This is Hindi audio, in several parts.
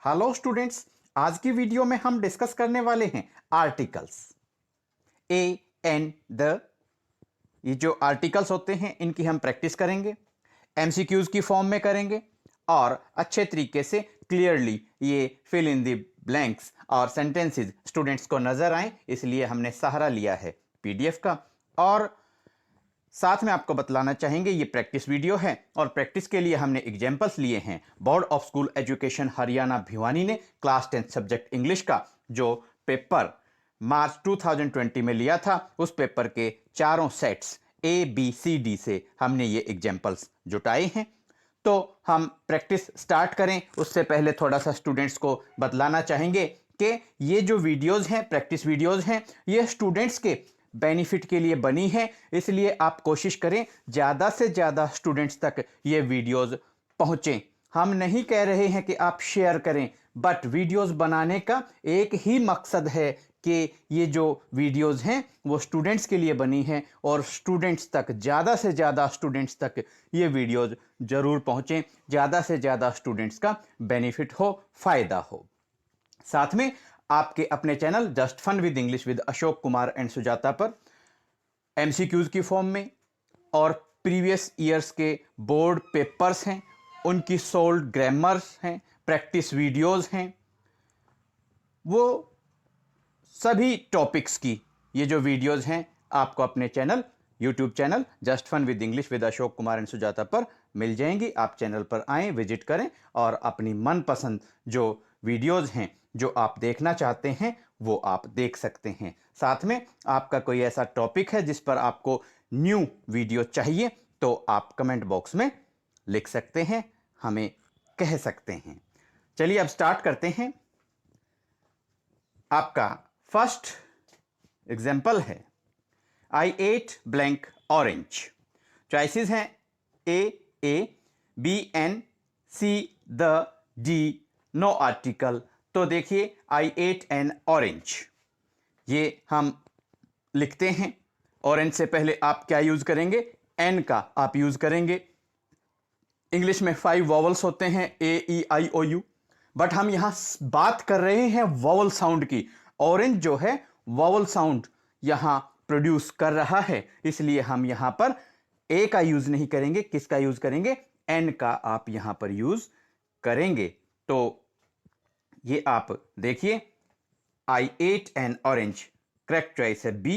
हेलो स्टूडेंट्स, आज की वीडियो में हम डिस्कस करने वाले हैं आर्टिकल्स। ए एंड द, ये जो आर्टिकल्स होते हैं इनकी हम प्रैक्टिस करेंगे, एमसीक्यूज की फॉर्म में करेंगे और अच्छे तरीके से क्लियरली ये फिल इन द ब्लैंक्स और सेंटेंसेस स्टूडेंट्स को नजर आए, इसलिए हमने सहारा लिया है पीडीएफ का। और साथ में आपको बतलाना चाहेंगे ये प्रैक्टिस वीडियो है और प्रैक्टिस के लिए हमने एग्जाम्पल्स लिए हैं board of school education Haryana Bhiwani ने क्लास 10 सब्जेक्ट इंग्लिश का जो पेपर मार्च 2020 में लिया था, उस पेपर के चारों सेट्स ABCD से हमने ये एग्जाम्पल्स जुटाए हैं। तो हम प्रैक्टिस स्टार्ट करें उससे पहले थोड़ा सा स्टूडेंट्स को बतलाना चाहेंगे कि ये जो वीडियोस हैं, प्रैक्टिस वीडियोस हैं, ये स्टूडेंट्स के बेनिफिट के लिए बनी है, इसलिए आप कोशिश करें ज़्यादा से ज़्यादा स्टूडेंट्स तक ये वीडियोस पहुँचें। हम नहीं कह रहे हैं कि आप शेयर करें, बट वीडियोस बनाने का एक ही मकसद है कि ये जो वीडियोस हैं वो स्टूडेंट्स के लिए बनी है और स्टूडेंट्स तक, ज़्यादा से ज़्यादा स्टूडेंट्स तक ये वीडियोस ज़रूर पहुँचें, ज़्यादा से ज़्यादा स्टूडेंट्स का बेनिफिट हो, फ़ायदा हो। साथ में आपके अपने channel just fun with English with Ashok Kumar and Sujata पर एमसीक्यूज की फॉर्म में और प्रीवियस ईयर्स के बोर्ड पेपर्स हैं, उनकी सोल्ड ग्रामर्स हैं, प्रैक्टिस वीडियोस हैं, वो सभी टॉपिक्स की ये जो वीडियोस हैं आपको अपने channel, YouTube channel just fun with English with Ashok Kumar and Sujata पर मिल जाएंगी। आप चैनल पर आएँ, विजिट करें और अपनी मनपसंद जो वीडियोस हैं जो आप देखना चाहते हैं वो आप देख सकते हैं। साथ में आपका कोई ऐसा टॉपिक है जिस पर आपको न्यू वीडियो चाहिए तो आप कमेंट बॉक्स में लिख सकते हैं, हमें कह सकते हैं। चलिए अब स्टार्ट करते हैं। आपका फर्स्ट एग्जाम्पल है I ate blank orange. Choices हैं A, B, N, C, the, D, no article. तो देखिए आई एट एन ऑरेंज, ये हम लिखते हैं। ऑरेंज से पहले आप क्या यूज करेंगे? एन का आप यूज करेंगे। इंग्लिश में 5 वॉवल्स होते हैं AEIOU, बट हम यहां बात कर रहे हैं वॉवल साउंड की। ऑरेंज जो है वॉवल साउंड यहां प्रोड्यूस कर रहा है, इसलिए हम यहां पर ए का यूज नहीं करेंगे। किसका यूज करेंगे? एन का आप यहां पर यूज करेंगे। तो ये आप देखिए, I ate an orange, correct choice है बी,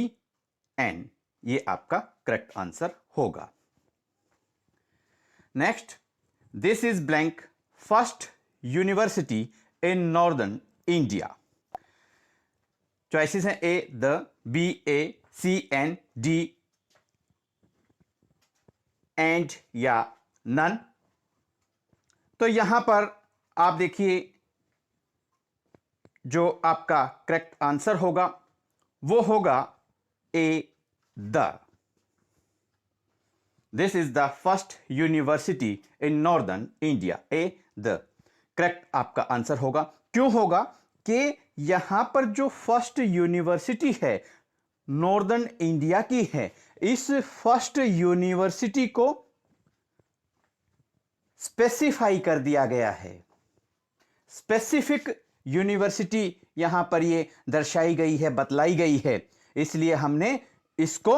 एन, ये आपका करेक्ट आंसर होगा। Next, this is blank first university in northern India. Choices हैं A the, B a, C an, D and या नन। तो यहां पर आप देखिए जो आपका करेक्ट आंसर होगा वो होगा A the. This is the first university in northern India, A the correct आपका आंसर होगा। क्यों होगा? कि यहां पर जो फर्स्ट यूनिवर्सिटी है नॉर्दर्न इंडिया की है, इस फर्स्ट यूनिवर्सिटी को स्पेसिफाई कर दिया गया है। स्पेसिफिक यूनिवर्सिटी यहां पर ये दर्शाई गई है, बतलाई गई है, इसलिए हमने इसको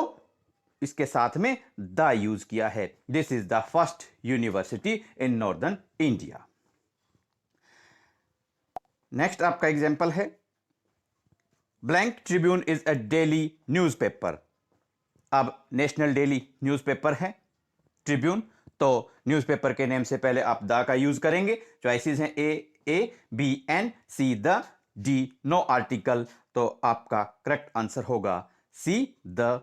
इसके साथ में द यूज किया है। This is the first university in northern India. Next आपका एग्जाम्पल है blank Tribune is a daily newspaper. अब नेशनल डेली न्यूज़पेपर है ट्रिब्यून, तो न्यूज़पेपर के नेम से पहले आप द का यूज करेंगे। चॉइसेस हैं A, B, an, C, the, D, no article. तो आपका करेक्ट आंसर होगा C, the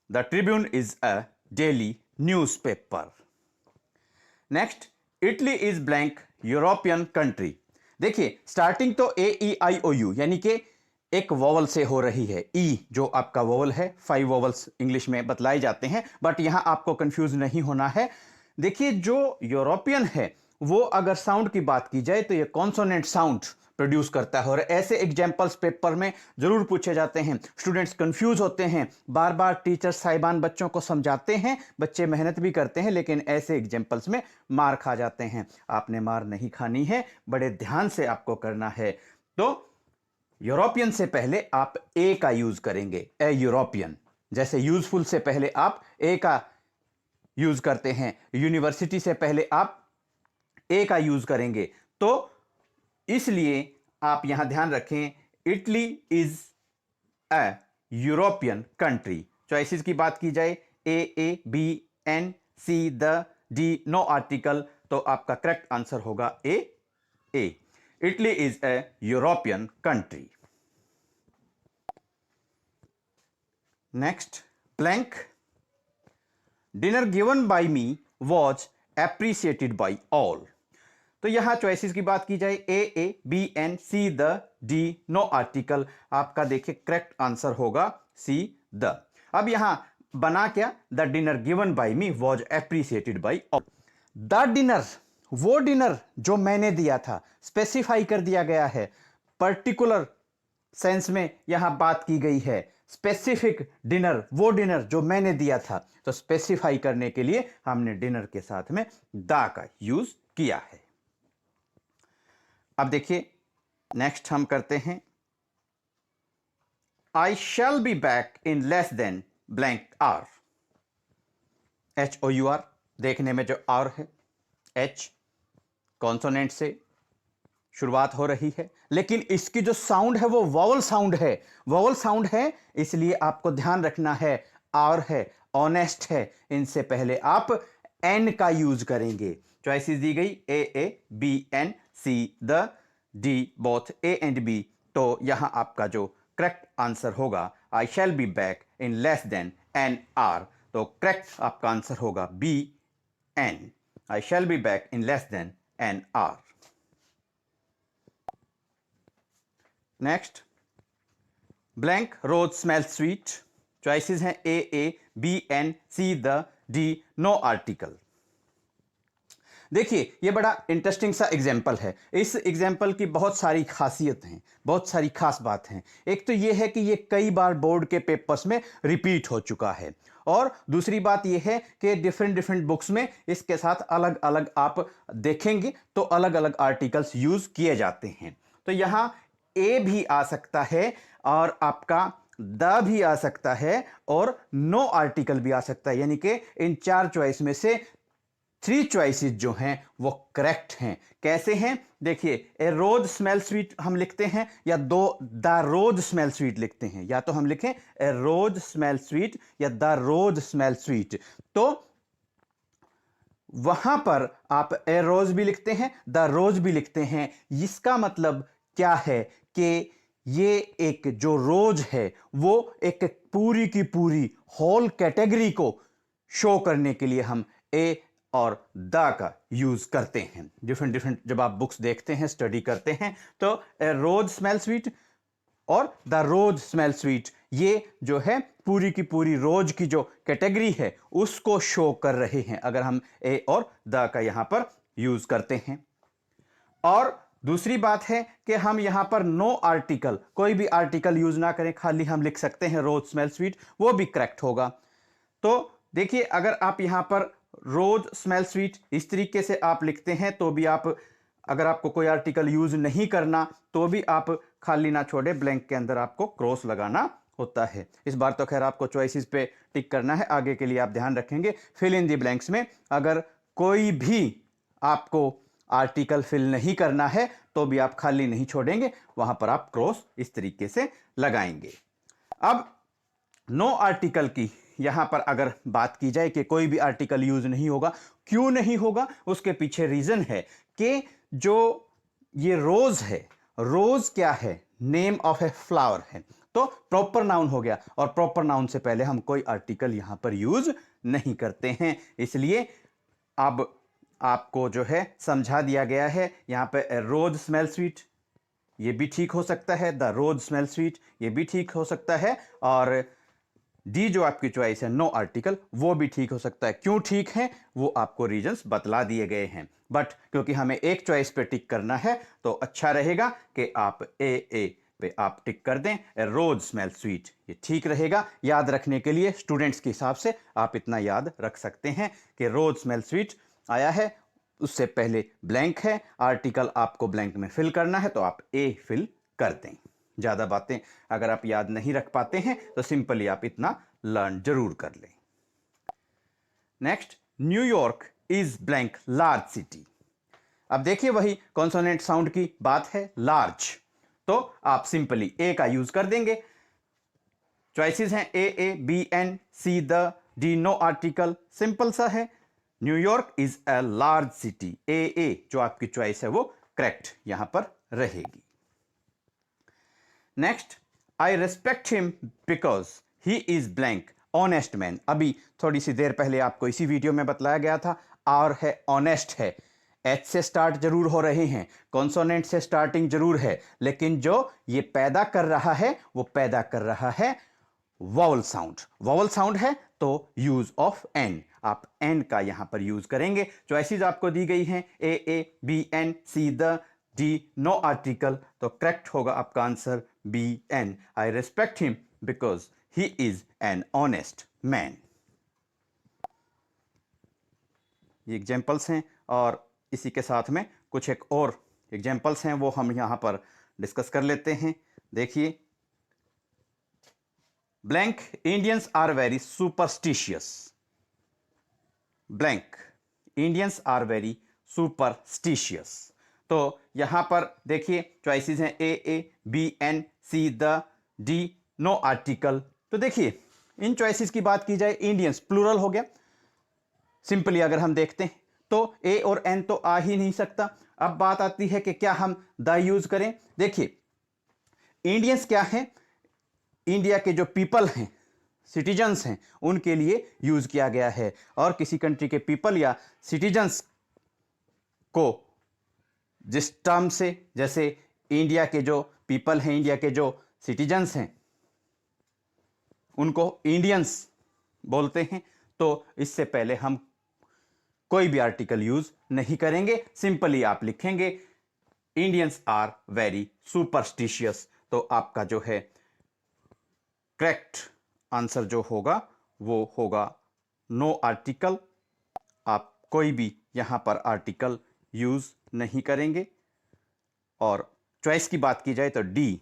Tribune is a daily newspaper. Next, Italy is blank European country. देखिए स्टार्टिंग तो AEIOU यानी कि एक वॉवल से हो रही है। ई जो आपका वॉवल है, 5 वॉवल्स इंग्लिश में बतलाए जाते हैं, बट यहां आपको कंफ्यूज नहीं होना है। देखिए जो यूरोपियन है वो अगर साउंड की बात की जाए तो ये कॉन्सोनेंट साउंड प्रोड्यूस करता है। और ऐसे एग्जाम्पल्स पेपर में जरूर पूछे जाते हैं, स्टूडेंट्स कंफ्यूज होते हैं, बार बार टीचर साहिबान बच्चों को समझाते हैं, बच्चे मेहनत भी करते हैं, लेकिन ऐसे एग्जाम्पल्स में मार खा जाते हैं। आपने मार नहीं खानी है, बड़े ध्यान से आपको करना है। तो यूरोपियन से पहले आप ए का यूज करेंगे, ए यूरोपियन। जैसे यूजफुल से पहले आप ए का यूज करते हैं, यूनिवर्सिटी से पहले आप ए का यूज करेंगे। तो इसलिए आप यहां ध्यान रखें, Italy is a European country. Choices की बात की जाए, A, B, an, C, the, D, no article, तो आपका करेक्ट आंसर होगा A. Italy is a European country. Next, blank, dinner given by me was appreciated by all. तो यहां चॉइसेस की बात की जाए, A, B, an, C, the, D, no article, आपका देखिए करेक्ट आंसर होगा सी, द। अब यहां बना क्या, the dinner given by me was appreciated by all. The dinner, वो डिनर जो मैंने दिया था, स्पेसिफाई कर दिया गया है, पर्टिकुलर सेंस में यहां बात की गई है। स्पेसिफिक डिनर, वो डिनर जो मैंने दिया था, तो स्पेसिफाई करने के लिए हमने डिनर के साथ में द का यूज किया है। अब देखिए नेक्स्ट हम करते हैं, I shall be back in less than blank hour. HOUR, देखने में जो आर है, एच कॉन्सोनेंट से शुरुआत हो रही है, लेकिन इसकी जो साउंड है वो वॉवल साउंड है। वॉवल साउंड है, इसलिए आपको ध्यान रखना है, आर है, ऑनेस्ट है, इनसे पहले आप एन का यूज करेंगे। चॉइसेस दी गई, A, B, an, C, the, D, both A and B. तो यहां आपका जो करेक्ट आंसर होगा, I shall be back in less than an hour. तो करेक्ट आपका आंसर होगा B, an, I shall be back in less than an hour. Next, blank rose smell sweet. Choices हैं A, B, an, C, the, D, no article. देखिए ये बड़ा इंटरेस्टिंग सा एग्जाम्पल है। इस एग्जाम्पल की बहुत सारी खासियत हैं, बहुत सारी खास बात हैं। एक तो ये है कि ये कई बार बोर्ड के पेपर्स में रिपीट हो चुका है, और दूसरी बात ये है कि डिफरेंट डिफरेंट बुक्स में इसके साथ अलग अलग आप देखेंगे तो अलग अलग आर्टिकल्स यूज किए जाते हैं। तो यहां ए भी आ सकता है, और आपका द भी आ सकता है, और नो आर्टिकल भी आ सकता है। यानी कि इन चार चॉइस में से 3 चॉइसेस जो हैं वो करेक्ट हैं। कैसे हैं, देखिए, ए रोज स्मेल स्वीट हम लिखते हैं, या द रोज स्मेल स्वीट लिखते हैं, या तो हम लिखें ए रोज स्मेल स्वीट या द रोज स्मेल स्वीट। तो वहां पर आप ए रोज भी लिखते हैं, द रोज भी लिखते हैं। इसका मतलब क्या है कि ये एक जो रोज है वो एक पूरी की पूरी होल कैटेगरी को शो करने के लिए हम ए और द का यूज करते हैं। डिफरेंट डिफरेंट जब आप बुक्स देखते हैं, स्टडी करते हैं, तो ए रोज स्मेल स्वीट और द रोज स्मेल स्वीट, ये जो है पूरी की पूरी रोज की जो कैटेगरी है उसको शो कर रहे हैं, अगर हम ए और द का यहां पर यूज करते हैं। और दूसरी बात है कि हम यहां पर नो आर्टिकल, कोई भी आर्टिकल यूज ना करें, खाली हम लिख सकते हैं रोज स्मेल स्वीट, वो भी करेक्ट होगा। तो देखिए, अगर आप यहां पर रोज स्मेल स्वीट इस तरीके से आप लिखते हैं तो भी आप, अगर आपको कोई आर्टिकल यूज नहीं करना तो भी आप खाली ना छोड़े, ब्लैंक के अंदर आपको क्रॉस लगाना होता है। इस बार तो खैर आपको चॉइसेस पे टिक करना है, आगे के लिए आप ध्यान रखेंगे। फिल इन दी ब्लैंक्स में अगर कोई भी आपको आर्टिकल फिल नहीं करना है तो भी आप खाली नहीं छोड़ेंगे, वहां पर आप क्रॉस इस तरीके से लगाएंगे। अब नो आर्टिकल की यहां पर अगर बात की जाए कि कोई भी आर्टिकल यूज नहीं होगा, क्यों नहीं होगा, उसके पीछे रीजन है कि जो ये रोज है, रोज क्या है, नेम ऑफ ए फ्लावर है, तो प्रॉपर नाउन हो गया, और प्रॉपर नाउन से पहले हम कोई आर्टिकल यहां पर यूज नहीं करते हैं। इसलिए अब आपको जो है समझा दिया गया है, यहां पे रोज स्मेल स्वीट ये भी ठीक हो सकता है, द रोज स्मेल स्वीट ये भी ठीक हो सकता है, और डी जो आपकी चॉइस है नो आर्टिकल, वो भी ठीक हो सकता है। क्यों ठीक है वो आपको रीजंस बतला दिए गए हैं, बट क्योंकि हमें एक चॉइस पे टिक करना है तो अच्छा रहेगा कि आप ए पे आप टिक कर दें। ए रोज स्मेल स्वीट, ये ठीक रहेगा। याद रखने के लिए स्टूडेंट्स के हिसाब से आप इतना याद रख सकते हैं कि रोज स्मेल स्वीट आया है, उससे पहले ब्लैंक है, आर्टिकल आपको ब्लैंक में फिल करना है तो आप ए फिल कर दें। ज़्यादा बातें अगर आप याद नहीं रख पाते हैं तो सिंपली आप इतना लर्न जरूर कर लें। Next, New York is blank large city. अब देखिए वही कॉन्सोनेंट साउंड की बात है, लार्ज, तो आप सिंपली ए का यूज कर देंगे। चॉइसेस हैं A B an C the D no article, simple सा है। New York is a large city, A जो आपकी चॉइस है वो करेक्ट यहां पर रहेगी। Next, I respect him because he is blank honest man. अभी थोड़ी सी देर पहले आपको इसी वीडियो में बतलाया गया था, और है ऑनेस्ट है, एच से स्टार्ट जरूर हो रहे हैं, कॉन्सोनेंट से स्टार्टिंग जरूर है, लेकिन जो ये पैदा कर रहा है वो पैदा कर रहा है वॉवल साउंड। वॉवल साउंड है तो यूज ऑफ एन, आप एन का यहां पर यूज करेंगे। चॉइसेस आपको दी गई हैं A B an C the D no article, तो करेक्ट होगा आपका answer B an. I respect him because he is an honest man. ये एग्जाम्पल्स हैं और इसी के साथ में कुछ एक और एग्जाम्पल्स हैं वो हम यहां पर डिस्कस कर लेते हैं। देखिए, blank Indians are very superstitious. Blank Indians are very superstitious, तो यहां पर देखिए चॉइसेस हैं A B an C the D no article. तो देखिए इन चॉइसेस की बात की जाए, इंडियंस प्लूरल हो गया। सिंपली अगर हम देखते हैं तो ए और एन तो आ ही नहीं सकता। अब बात आती है कि क्या हम द यूज करें। देखिए इंडियंस क्या है, इंडिया के जो पीपल हैं, सिटीजन्स हैं, उनके लिए यूज किया गया है। और किसी कंट्री के पीपल या सिटीजन्स को जिस टर्म से, जैसे इंडिया के जो पीपल हैं, इंडिया के जो सिटीजन्स हैं, उनको इंडियंस बोलते हैं, तो इससे पहले हम कोई भी आर्टिकल यूज नहीं करेंगे। सिंपली आप लिखेंगे इंडियंस आर वेरी सुपरस्टिशियस, तो आपका जो है करेक्ट आंसर जो होगा वो होगा नो आर्टिकल। आप कोई भी यहां पर आर्टिकल यूज नहीं करेंगे। और चॉइस की बात की जाए तो डी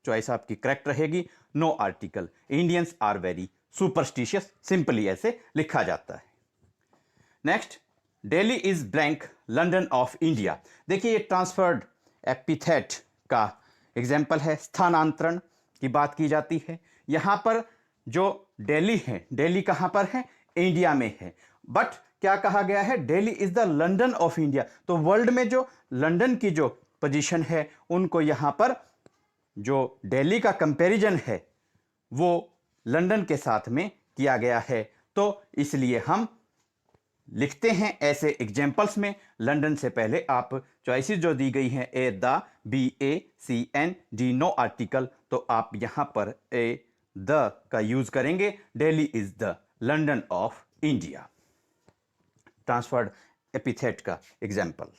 चॉइस आपकी करेक्ट रहेगी, no article. Indians are very superstitious, simply ऐसे लिखा जाता है। Next, Delhi is blank London of India. देखिए ये ट्रांसफर्ड एपिथेट का एग्जाम्पल है, स्थानांतरण की बात की जाती है। यहां पर जो दिल्ली है, दिल्ली कहां पर है, इंडिया में है, बट क्या कहा गया है, Delhi is the London of India. तो वर्ल्ड में जो लंदन की जो पोजीशन है, उनको यहां पर जो दिल्ली का कंपैरिजन है वो लंदन के साथ में किया गया है, तो इसलिए हम लिखते हैं ऐसे एग्जाम्पल्स में लंदन से पहले आप चॉइसेस जो दी गई हैं A the B a C an D no article, तो आप यहां पर ए द का यूज करेंगे। Delhi is the London of India, transferred epithet का एग्जाम्पल।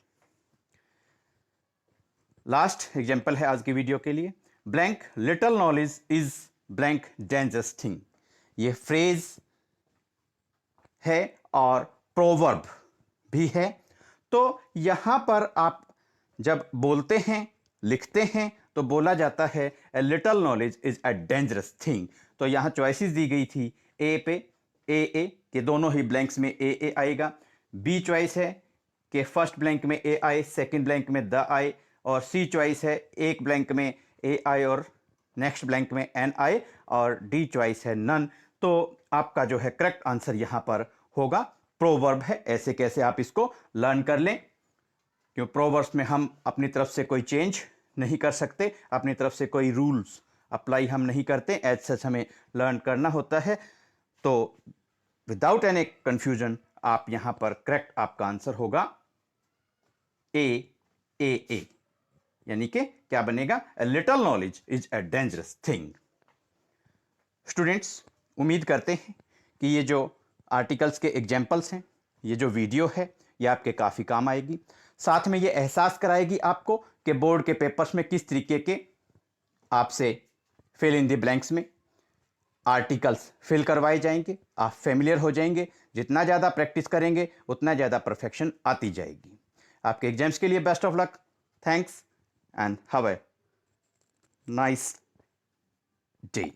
लास्ट एग्जाम्पल है आज की वीडियो के लिए, blank little knowledge is blank dangerous thing. ये फ्रेज है और प्रोवर्ब भी है। तो यहां पर आप जब बोलते हैं, लिखते हैं, तो बोला जाता है a little knowledge is a dangerous thing. तो यहां चॉइसेस दी गई थी ए पे ए के दोनों ही ब्लैंक्स में ए आएगा। बी चॉइस है कि फर्स्ट ब्लैंक में ए आए, सेकेंड ब्लैंक में द आए। और सी चॉइस है एक ब्लैंक में ए आए और नेक्स्ट ब्लैंक में एन आए। और डी चॉइस है नन। तो आपका जो है करेक्ट आंसर यहां पर होगा प्रोवर्ब है। ऐसे कैसे आप इसको लर्न कर लें, क्यों प्रोवर्ब्स में हम अपनी तरफ से कोई चेंज नहीं कर सकते, अपनी तरफ से कोई रूल्स अप्लाई हम नहीं करते, एज सच हमें लर्न करना होता है। तो विदाउट एनी कंफ्यूजन आप यहां पर करेक्ट आपका आंसर होगा ए, यानी कि क्या बनेगा, a little knowledge is a dangerous thing. Students, उम्मीद करते हैं कि ये जो आर्टिकल्स के एग्जाम्पल्स हैं, ये जो वीडियो है, ये आपके काफ़ी काम आएगी। साथ में ये एहसास कराएगी आपको कि बोर्ड के पेपर्स में किस तरीके के आपसे फिल इन द ब्लैंक्स में आर्टिकल्स फिल करवाए जाएंगे। आप फेमिलियर हो जाएंगे। जितना ज़्यादा प्रैक्टिस करेंगे उतना ज़्यादा परफेक्शन आती जाएगी। आपके एग्जाम्स के लिए best of luck. Thanks and have a nice day.